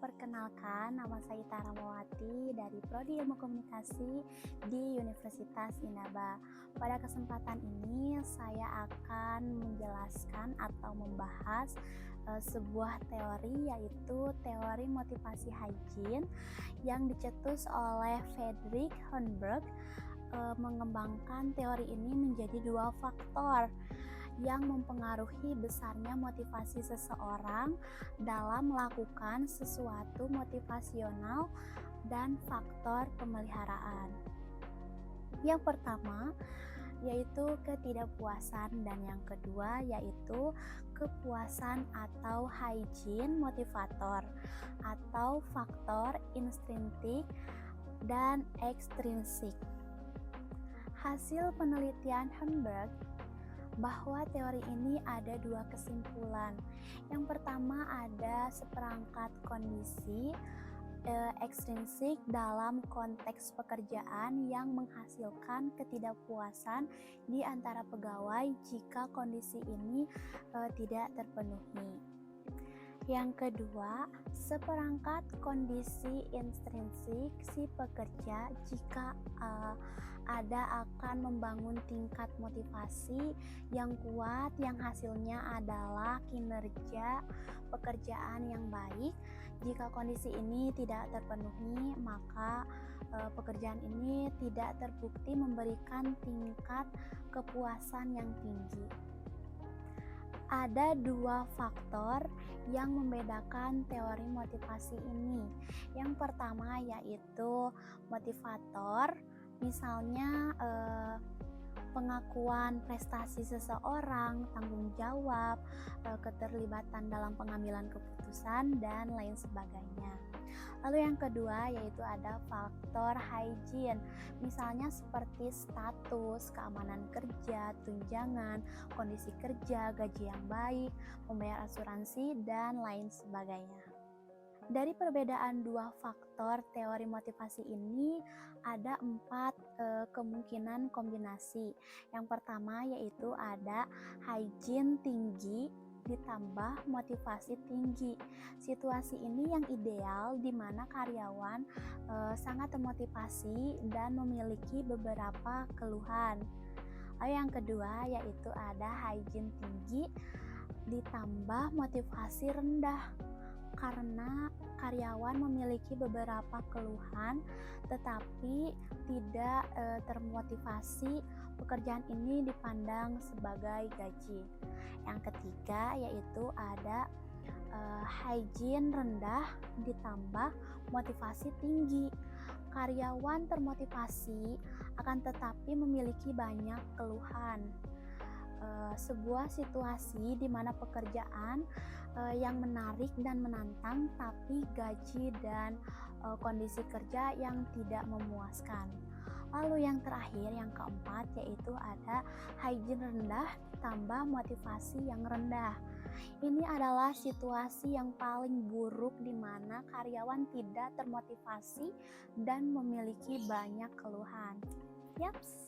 Perkenalkan, nama saya Ita Ramawati dari Prodi Ilmu Komunikasi di Universitas Inaba. Pada kesempatan ini, saya akan menjelaskan atau membahas sebuah teori, yaitu teori motivasi hygiene yang dicetus oleh Friedrich Hornberg. Mengembangkan teori ini menjadi dua faktor yang mempengaruhi besarnya motivasi seseorang dalam melakukan sesuatu motivasional dan faktor pemeliharaan. Yang pertama yaitu ketidakpuasan dan yang kedua yaitu kepuasan atau hygiene motivator atau faktor intrinsik dan ekstrinsik. Hasil penelitian Hornberg bahwa teori ini ada dua kesimpulan. Yang pertama, ada seperangkat kondisi ekstrinsik dalam konteks pekerjaan yang menghasilkan ketidakpuasan di antara pegawai jika kondisi ini tidak terpenuhi. Yang kedua, seperangkat kondisi intrinsik si pekerja jika ada akan membangun tingkat motivasi yang kuat yang hasilnya adalah kinerja pekerjaan yang baik. Jika kondisi ini tidak terpenuhi, maka pekerjaan ini tidak terbukti memberikan tingkat kepuasan yang tinggi. Ada dua faktor yang membedakan teori motivasi ini. Yang pertama yaitu motivator, misalnya pengakuan prestasi seseorang, tanggung jawab, keterlibatan dalam pengambilan keputusan, dan lain sebagainya. Lalu yang kedua yaitu ada faktor hygiene, misalnya seperti status, keamanan kerja, tunjangan, kondisi kerja, gaji yang baik, membayar asuransi, dan lain sebagainya. Dari perbedaan dua faktor teori motivasi ini ada 4 kemungkinan kombinasi. Yang pertama yaitu ada hygiene tinggi ditambah motivasi tinggi. Situasi ini yang ideal di mana karyawan sangat termotivasi dan memiliki beberapa keluhan. Lalu yang kedua yaitu ada hygiene tinggi ditambah motivasi rendah, karena karyawan memiliki beberapa keluhan tetapi tidak termotivasi. Pekerjaan ini dipandang sebagai gaji. Yang ketiga yaitu ada hygiene rendah ditambah motivasi tinggi. Karyawan termotivasi akan tetapi memiliki banyak keluhan. Sebuah situasi di mana pekerjaan yang menarik dan menantang, tapi gaji dan kondisi kerja yang tidak memuaskan. Lalu yang terakhir, yang keempat, yaitu ada hygiene rendah tambah motivasi yang rendah. Ini adalah situasi yang paling buruk di mana karyawan tidak termotivasi dan memiliki banyak keluhan.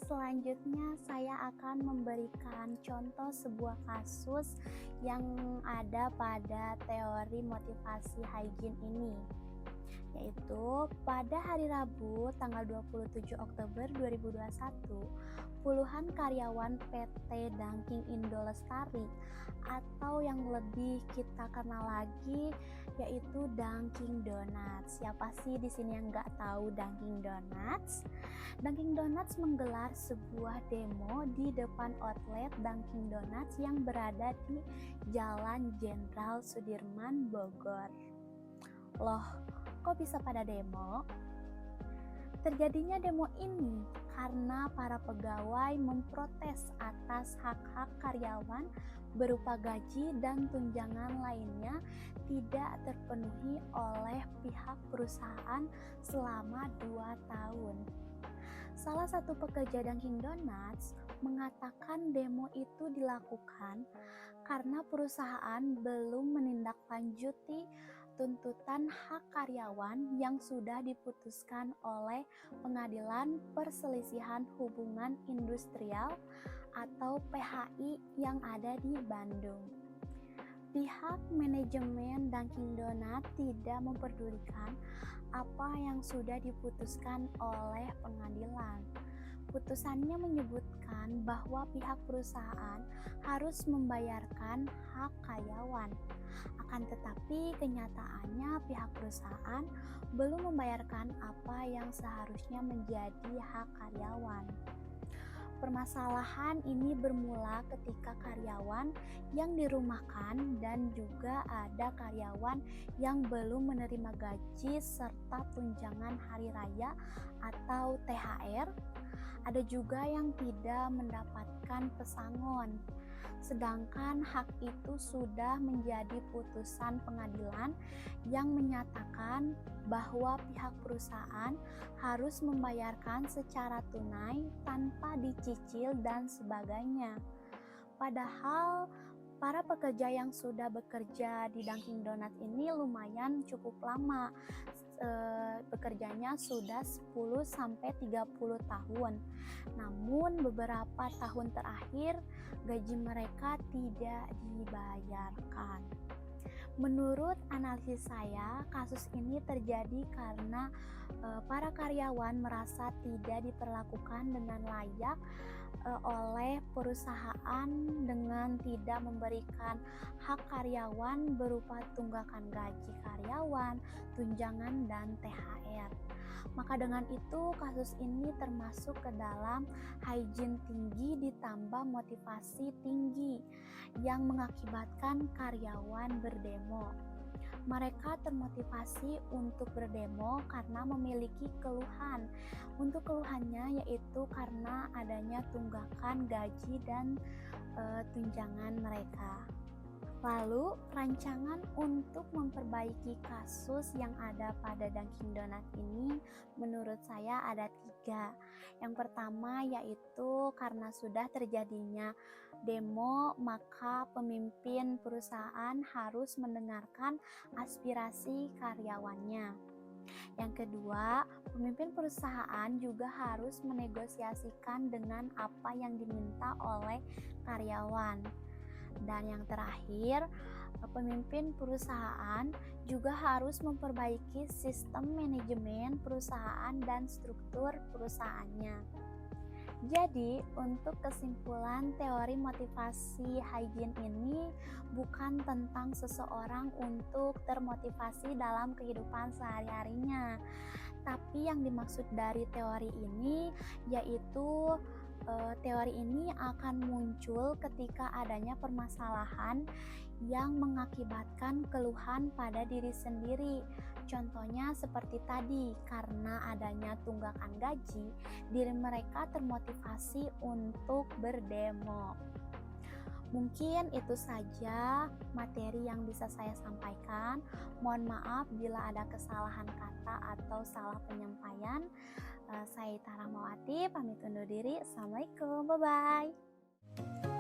Selanjutnya saya akan memberikan contoh sebuah kasus yang ada pada teori motivasi hygiene ini, yaitu pada hari Rabu tanggal 27 Oktober 2021, puluhan karyawan PT Dunkin Indo Lestari atau yang lebih kita kenal lagi yaitu Dunkin Donuts. Siapa sih di sini yang nggak tahu Dunkin Donuts? Dunkin Donuts menggelar sebuah demo di depan outlet Dunkin Donuts yang berada di Jalan Jenderal Sudirman, Bogor. Loh, kok bisa pada demo? Terjadinya demo ini karena para pegawai memprotes atas hak-hak karyawan berupa gaji dan tunjangan lainnya tidak terpenuhi oleh pihak perusahaan selama 2 tahun. Salah satu pekerja Dunkin Donuts mengatakan demo itu dilakukan karena perusahaan belum menindaklanjuti tuntutan hak karyawan yang sudah diputuskan oleh Pengadilan Perselisihan Hubungan Industrial atau PHI yang ada di Bandung. Pihak manajemen Dunkin' Donut tidak memperdulikan apa yang sudah diputuskan oleh pengadilan. Putusannya menyebutkan bahwa pihak perusahaan harus membayarkan hak karyawan. Akan tetapi kenyataannya pihak perusahaan belum membayarkan apa yang seharusnya menjadi hak karyawan. Permasalahan ini bermula ketika karyawan yang dirumahkan dan juga ada karyawan yang belum menerima gaji serta tunjangan hari raya atau THR. Ada juga yang tidak mendapatkan pesangon. Sedangkan hak itu sudah menjadi putusan pengadilan yang menyatakan bahwa pihak perusahaan harus membayarkan secara tunai tanpa dicicil dan sebagainya. Padahal para pekerja yang sudah bekerja di Dunkin' Donut ini lumayan cukup lama. Bekerjanya sudah 10 sampai 30 tahun. Namun beberapa tahun terakhir gaji mereka tidak dibayarkan. Menurut analisis saya, kasus ini terjadi karena para karyawan merasa tidak diperlakukan dengan layak oleh perusahaan dengan tidak memberikan hak karyawan berupa tunggakan gaji karyawan, tunjangan, dan THR. Maka dengan itu kasus ini termasuk ke dalam hygiene tinggi ditambah motivasi tinggi yang mengakibatkan karyawan berdemo. Mereka termotivasi untuk berdemo karena memiliki keluhan. Untuk keluhannya yaitu karena adanya tunggakan gaji dan tunjangan mereka. Lalu, rancangan untuk memperbaiki kasus yang ada pada Dunkin' Donut ini menurut saya ada 3. Yang pertama yaitu karena sudah terjadinya demo, maka pemimpin perusahaan harus mendengarkan aspirasi karyawannya. Yang kedua, pemimpin perusahaan juga harus menegosiasikan dengan apa yang diminta oleh karyawan. Dan yang terakhir, pemimpin perusahaan juga harus memperbaiki sistem manajemen perusahaan dan struktur perusahaannya. Jadi, untuk kesimpulan teori motivasi hygiene ini bukan tentang seseorang untuk termotivasi dalam kehidupan sehari-harinya. Tapi yang dimaksud dari teori ini yaitu teori ini akan muncul ketika adanya permasalahan yang mengakibatkan keluhan pada diri sendiri. Contohnya seperti tadi, karena adanya tunggakan gaji, diri mereka termotivasi untuk berdemo. Mungkin itu saja materi yang bisa saya sampaikan. Mohon maaf bila ada kesalahan kata atau salah penyampaian. Saya Tara Mawati, pamit undur diri. Assalamualaikum, bye-bye.